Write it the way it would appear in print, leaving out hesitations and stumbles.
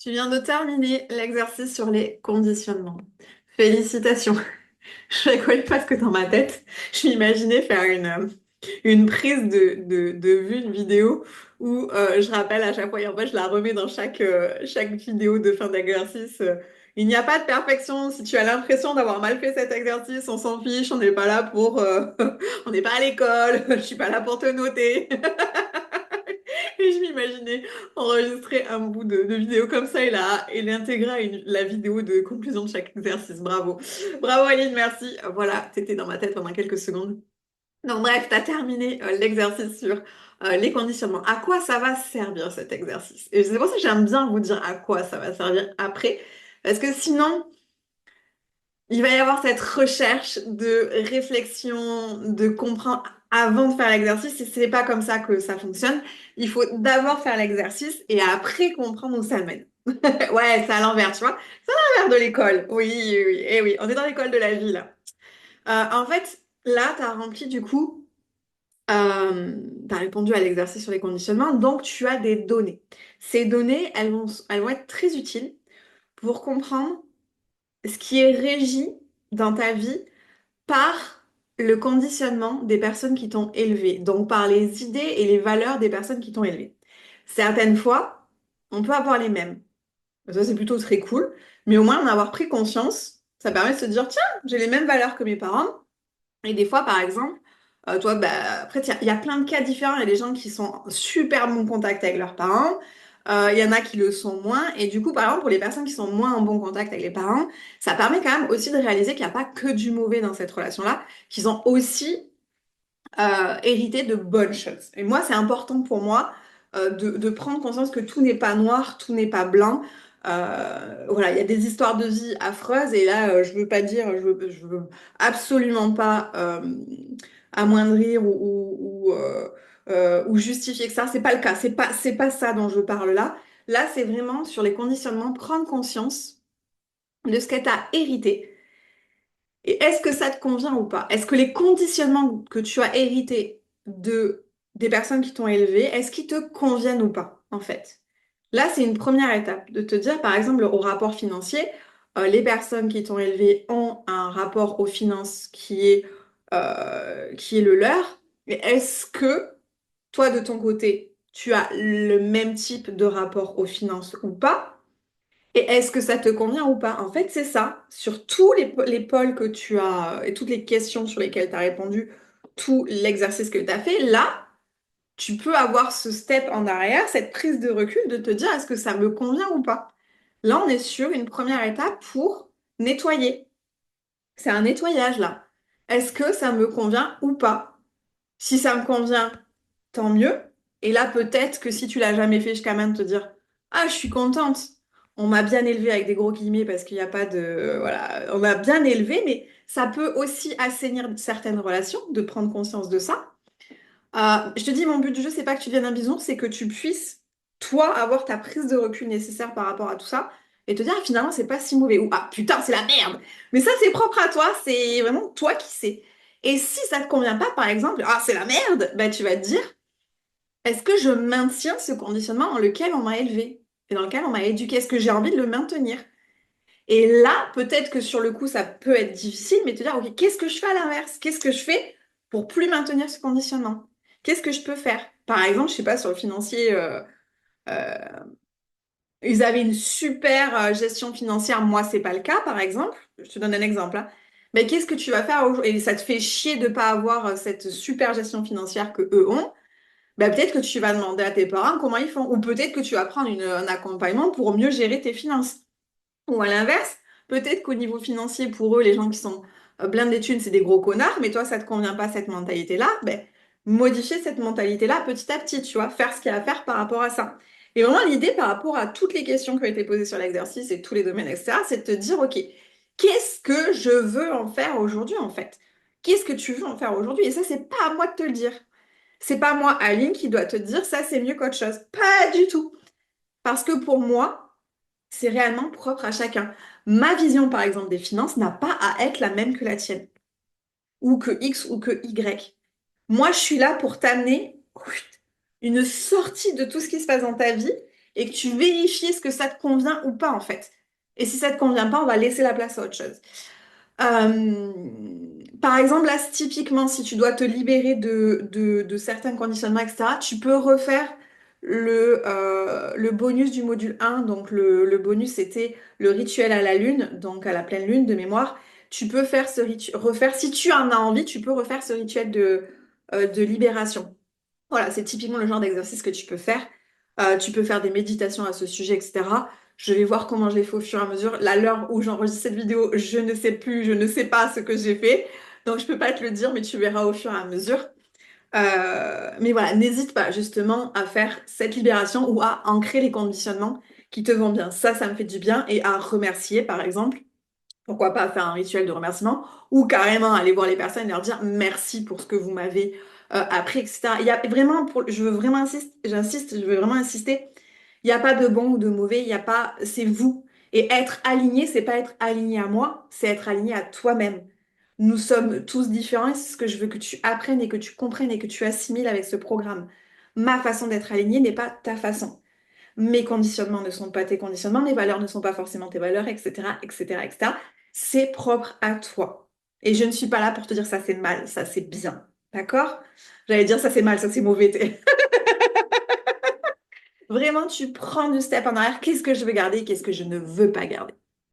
Tu viens de terminer l'exercice sur les conditionnements. Félicitations. Je rigolais parce que dans ma tête, je m'imaginais faire une prise de vue, une vidéo où je rappelle à chaque fois, et en fait je la remets dans chaque vidéo de fin d'exercice. Il n'y a pas de perfection. Si tu as l'impression d'avoir mal fait cet exercice, on s'en fiche, on n'est pas là on n'est pas à l'école, je suis pas là pour te noter. Et je m'imaginais enregistrer un bout de vidéo comme ça et l'intégrer à la vidéo de conclusion de chaque exercice. Bravo. Bravo Aline, merci. Voilà, t'étais dans ma tête pendant quelques secondes. Donc bref, t'as terminé l'exercice sur les conditionnements. À quoi ça va servir cet exercice? Et c'est pour ça que j'aime bien vous dire à quoi ça va servir après. Parce que sinon, il va y avoir cette recherche de réflexion, de comprendre avant de faire l'exercice, et c'est pas comme ça que ça fonctionne. Il faut d'abord faire l'exercice et après comprendre où ça mène. Ouais, c'est à l'envers, tu vois. C'est à l'envers de l'école. Oui, oui, oui. Eh oui, on est dans l'école de la vie, là. En fait, là, tu as rempli du coup, tu as répondu à l'exercice sur les conditionnements, donc tu as des données. Ces données, elles vont être très utiles pour comprendre ce qui est régi dans ta vie par le conditionnement des personnes qui t'ont élevé, donc par les idées et les valeurs des personnes qui t'ont élevé. Certaines fois, on peut avoir les mêmes. Ça, c'est plutôt très cool, mais au moins en avoir pris conscience, ça permet de se dire, tiens, j'ai les mêmes valeurs que mes parents. Et des fois, par exemple, toi, bah, après, tiens, il y a plein de cas différents. Il y a des gens qui sont en super bon contact avec leurs parents. Il y en a qui le sont moins. Et du coup, par exemple, pour les personnes qui sont moins en bon contact avec les parents, ça permet quand même aussi de réaliser qu'il n'y a pas que du mauvais dans cette relation-là, qu'ils ont aussi hérité de bonnes choses. Et moi, c'est important pour moi de prendre conscience que tout n'est pas noir, tout n'est pas blanc. Voilà, il y a des histoires de vie affreuses et là, je veux pas dire, je veux absolument pas amoindrir ou justifier que ça. C'est pas le cas. C'est pas ça dont je parle là. Là, c'est vraiment sur les conditionnements, prendre conscience de ce que tu as hérité. Et est-ce que ça te convient ou pas? Est-ce que les conditionnements que tu as hérités des personnes qui t'ont élevé, est-ce qu'ils te conviennent ou pas, en fait? Là, c'est une première étape de te dire, par exemple, au rapport financier, les personnes qui t'ont élevé ont un rapport aux finances qui est le leur. Mais est-ce que toi, de ton côté, tu as le même type de rapport aux finances ou pas? Et est-ce que ça te convient ou pas? En fait, c'est ça. Sur tous les pôles que tu as et toutes les questions sur lesquelles tu as répondu, tout l'exercice que tu as fait, là, tu peux avoir ce step en arrière, cette prise de recul de te dire est-ce que ça me convient ou pas? Là, on est sur une première étape pour nettoyer. C'est un nettoyage là. Est-ce que ça me convient ou pas? Si ça me convient, tant mieux. Et là, peut-être que si tu l'as jamais fait jusqu'à maintenant, te dire, ah, je suis contente. On m'a bien élevé avec des gros guillemets parce qu'il n'y a pas de, voilà, on m'a bien élevé, mais ça peut aussi assainir certaines relations, de prendre conscience de ça. Je te dis, mon but du jeu, c'est pas que tu deviennes un bison, c'est que tu puisses, toi, avoir ta prise de recul nécessaire par rapport à tout ça et te dire, ah, finalement, c'est pas si mauvais. Ou, ah, putain, c'est la merde. Mais ça, c'est propre à toi, c'est vraiment toi qui sais. Et si ça te convient pas, par exemple, ah, c'est la merde, bah, tu vas te dire, est-ce que je maintiens ce conditionnement dans lequel on m'a élevé et dans lequel on m'a éduqué? Est-ce que j'ai envie de le maintenir? Et là, peut-être que sur le coup, ça peut être difficile, mais te dire, OK, qu'est-ce que je fais à l'inverse? Qu'est-ce que je fais pour plus maintenir ce conditionnement? Qu'est-ce que je peux faire? Par exemple, je sais pas, sur le financier, euh, ils avaient une super gestion financière. Moi, c'est pas le cas, par exemple. Je te donne un exemple, hein. Mais qu'est-ce que tu vas faire aujourd'hui? Et ça te fait chier de pas avoir cette super gestion financière que eux ont. Ben, peut-être que tu vas demander à tes parents comment ils font. Ou peut-être que tu vas prendre un accompagnement pour mieux gérer tes finances. Ou à l'inverse, peut-être qu'au niveau financier, pour eux, les gens qui sont blindés de thunes, c'est des gros connards, mais toi, ça te convient pas cette mentalité-là, ben, modifier cette mentalité-là petit à petit, tu vois, faire ce qu'il y a à faire par rapport à ça. Et vraiment, l'idée par rapport à toutes les questions qui ont été posées sur l'exercice et tous les domaines, etc., c'est de te dire, OK, qu'est-ce que je veux en faire aujourd'hui, en fait? Qu'est-ce que tu veux en faire aujourd'hui? Et ça, c'est pas à moi de te le dire. C'est pas moi, Aline, qui doit te dire ça, c'est mieux qu'autre chose. Pas du tout. Parce que pour moi, c'est réellement propre à chacun. Ma vision, par exemple, des finances n'a pas à être la même que la tienne, ou que X ou que Y. Moi, je suis là pour t'amener une sortie de tout ce qui se passe dans ta vie et que tu vérifies est-ce que ça te convient ou pas en fait. Et si ça te convient pas, on va laisser la place à autre chose. Euh, Par exemple, là, typiquement, si tu dois te libérer de certains conditionnements, etc., tu peux refaire le bonus du module 1. Donc, le bonus, c'était le rituel à la lune, donc à la pleine lune de mémoire. Tu peux faire refaire, si tu en as envie, tu peux refaire ce rituel de libération. Voilà, c'est typiquement le genre d'exercice que tu peux faire. Tu peux faire des méditations à ce sujet, etc. Je vais voir comment je les fais au fur et à mesure. Là, l'heure où j'enregistre cette vidéo, je ne sais plus, je ne sais pas ce que j'ai fait. Donc, je peux pas te le dire, mais tu verras au fur et à mesure. Mais voilà, n'hésite pas justement à faire cette libération ou à ancrer les conditionnements qui te vont bien. Ça me fait du bien. Et à remercier, par exemple. Pourquoi pas faire un rituel de remerciement ou carrément aller voir les personnes et leur dire merci pour ce que vous m'avez appris, etc. Il y a vraiment, je veux vraiment j'insiste, je veux vraiment insister, il n'y a pas de bon ou de mauvais, il n'y a pas, c'est vous. Et être aligné, c'est pas être aligné à moi, c'est être aligné à toi-même. Nous sommes tous différents et c'est ce que je veux que tu apprennes et que tu comprennes et que tu assimiles avec ce programme. Ma façon d'être alignée n'est pas ta façon. Mes conditionnements ne sont pas tes conditionnements, mes valeurs ne sont pas forcément tes valeurs, etc., etc., etc. C'est propre à toi. Et je ne suis pas là pour te dire ça c'est mal, ça c'est bien. D'accord? J'allais dire ça c'est mal, ça c'est mauvais. Vraiment, tu prends du step en arrière. Qu'est-ce que je veux garder? Qu'est-ce que je ne veux pas garder?